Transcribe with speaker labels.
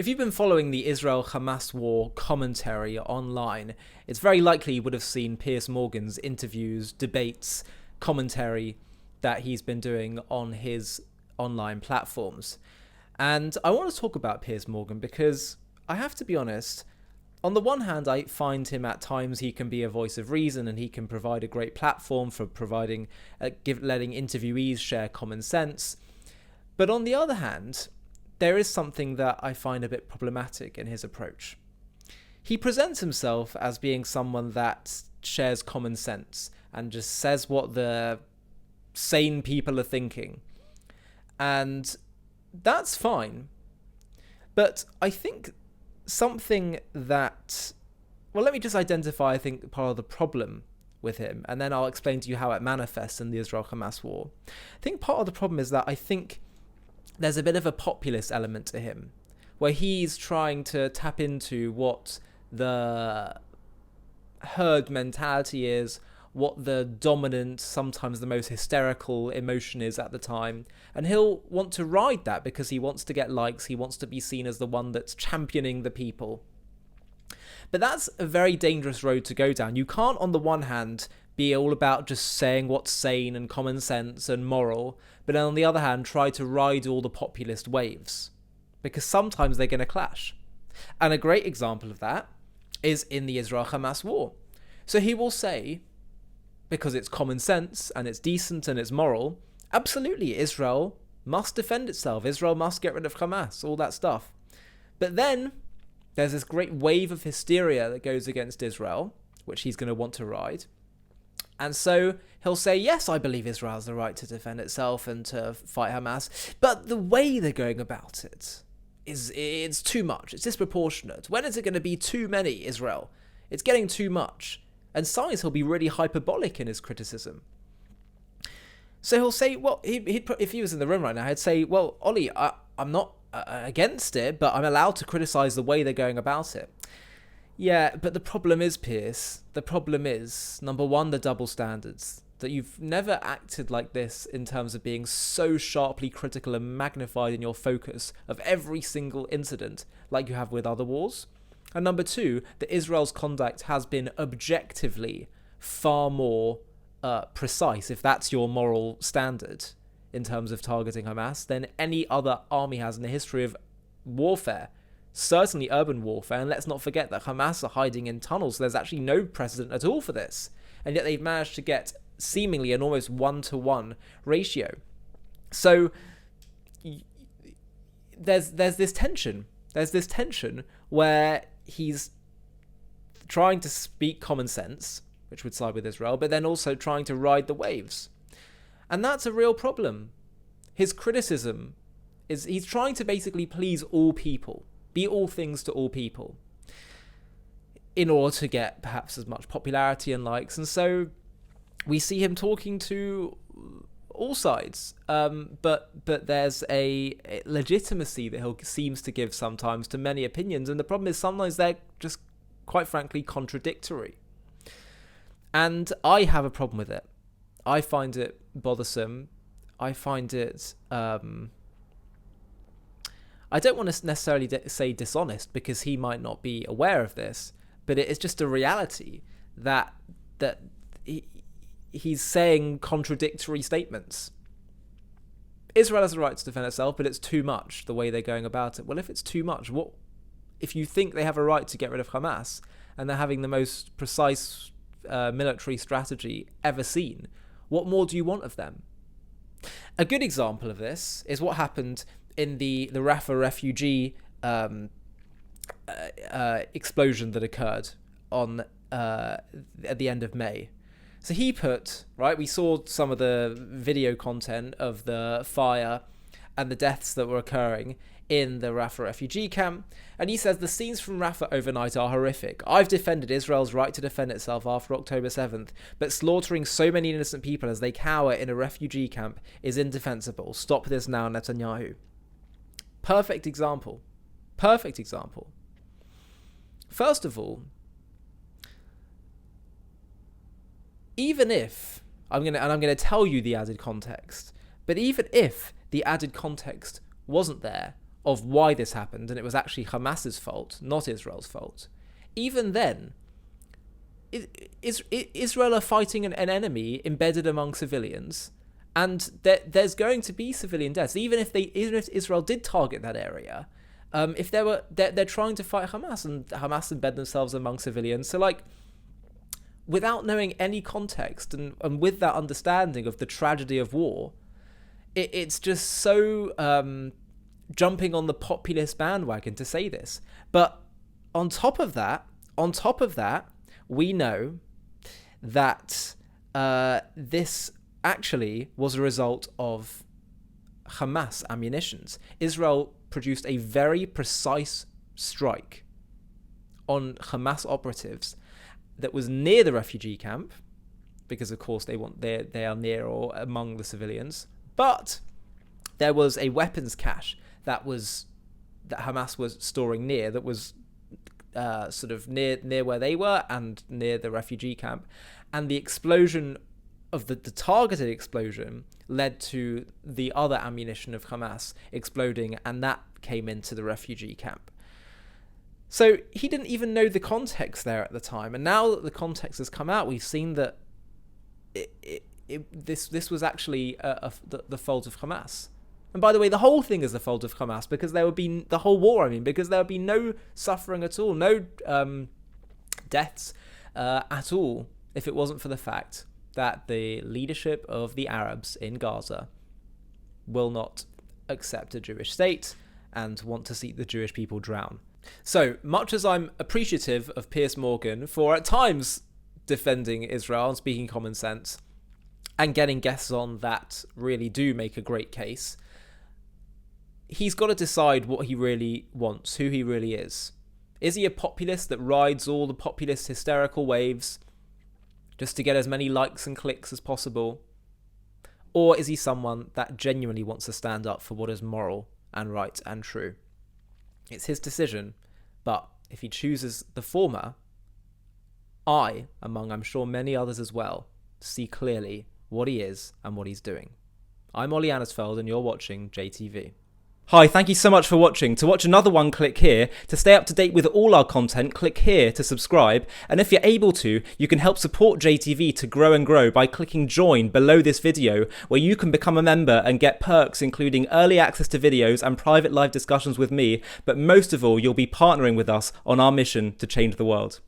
Speaker 1: If you've been following the Israel-Hamas War commentary online, it's very likely you would have seen Piers Morgan's interviews, debates, commentary that he's been doing on his online platforms. And I want to talk about Piers Morgan because I have to be honest, on the one hand, I find him at times he can be a voice of reason and he can provide a great platform for letting interviewees share common sense. But on the other hand, there is something that I find a bit problematic in his approach. He presents himself as being someone that shares common sense and just says what the sane people are thinking. And that's fine. But I think something that... Well, let me just identify, I think, part of the problem with him, and then I'll explain to you how it manifests in the Israel-Hamas War. I think part of the problem is that I think there's a bit of a populist element to him, where he's trying to tap into what the herd mentality is, what the dominant, sometimes the most hysterical emotion is at the time, and he'll want to ride that because he wants to get likes, he wants to be seen as the one that's championing the people. But that's a very dangerous road to go down. You can't, on the one hand, be all about just saying what's sane and common sense and moral, but then on the other hand, try to ride all the populist waves, because sometimes they're going to clash. And a great example of that is in the Israel-Hamas War. So he will say, because it's common sense and it's decent and it's moral, absolutely, Israel must defend itself. Israel must get rid of Hamas, all that stuff. But then there's this great wave of hysteria that goes against Israel, which he's going to want to ride. And so he'll say, yes, I believe Israel has the right to defend itself and to fight Hamas, but the way they're going about it it's too much. It's disproportionate. When is it going to be too many, Israel? It's getting too much. And sometimes he'll be really hyperbolic in his criticism. So he'll say, well, if he was in the room right now, he'd say, well, Ollie, I'm not against it, but I'm allowed to criticize the way they're going about it. Yeah, but the problem is, Piers, number one, the double standards. That you've never acted like this in terms of being so sharply critical and magnified in your focus of every single incident like you have with other wars. And number two, that Israel's conduct has been objectively far more precise, if that's your moral standard in terms of targeting Hamas, than any other army has in the history of warfare. Certainly urban warfare, and let's not forget that Hamas are hiding in tunnels, so there's actually no precedent at all for this. And yet they've managed to get seemingly an almost 1-to-1 ratio. So there's this tension. There's this tension where he's trying to speak common sense, which would side with Israel, but then also trying to ride the waves. And that's a real problem. His criticism is he's trying to basically please all people, be all things to all people, in order to get perhaps as much popularity and likes. And so we see him talking to all sides, but there's a legitimacy that he seems to give sometimes to many opinions, and the problem is sometimes they're just, quite frankly, contradictory. And I have a problem with it. I find it bothersome. I find it... I don't want to necessarily say dishonest, because he might not be aware of this, but it is just a reality that he's saying contradictory statements. Israel has a right to defend itself, but it's too much the way they're going about it. Well, if it's too much, what if you think they have a right to get rid of Hamas and they're having the most precise military strategy ever seen? What more do you want of them? A good example of this is what happened in the Rafah refugee explosion that occurred on at the end of May. So he put, right, we saw some of the video content of the fire and the deaths that were occurring in the Rafah refugee camp, and he says the scenes from Rafah overnight are horrific. I've defended Israel's right to defend itself after October 7th, but slaughtering so many innocent people as they cower in a refugee camp is indefensible. Stop this now, Netanyahu. Perfect example. Perfect example. First of all, even if, I'm going to tell you the added context, but even if the added context wasn't there, of why this happened, and it was actually Hamas's fault, not Israel's fault, even then, Israel are fighting an enemy embedded among civilians, and there's going to be civilian deaths, even if Israel did target that area. If they're trying to fight Hamas, and Hamas embed themselves among civilians. So like, without knowing any context and with that understanding of the tragedy of war, it's just so jumping on the populist bandwagon to say this. But on top of that, we know that this actually was a result of Hamas ammunitions. Israel produced a very precise strike on Hamas operatives that was near the refugee camp, because of course they are near or among the civilians. But there was a weapons cache that Hamas was storing near, that was sort of near where they were and near the refugee camp, and the explosion of the targeted explosion led to the other ammunition of Hamas exploding, and that came into the refugee camp. So he didn't even know the context there at the time, and now that the context has come out, we've seen that this was actually the fault of Hamas. And by the way, the whole thing is the fault of Hamas, because there would be the whole war. Because there would be no suffering at all, no deaths at all, if it wasn't for the fact that the leadership of the Arabs in Gaza will not accept a Jewish state and want to see the Jewish people drown. So much as I'm appreciative of Piers Morgan for at times defending Israel and speaking common sense and getting guests on that really do make a great case, he's got to decide what he really wants, who he really is. Is he a populist that rides all the populist hysterical waves just to get as many likes and clicks as possible? Or is he someone that genuinely wants to stand up for what is moral and right and true? It's his decision, but if he chooses the former, I, among I'm sure many others as well, see clearly what he is and what he's doing. I'm Ollie Annisfeld and you're watching JTV. Hi, thank you so much for watching. To watch another one, click here. To stay up to date with all our content, click here to subscribe. And if you're able to, you can help support JTV to grow and grow by clicking join below this video, where you can become a member and get perks including early access to videos and private live discussions with me. But most of all, you'll be partnering with us on our mission to change the world.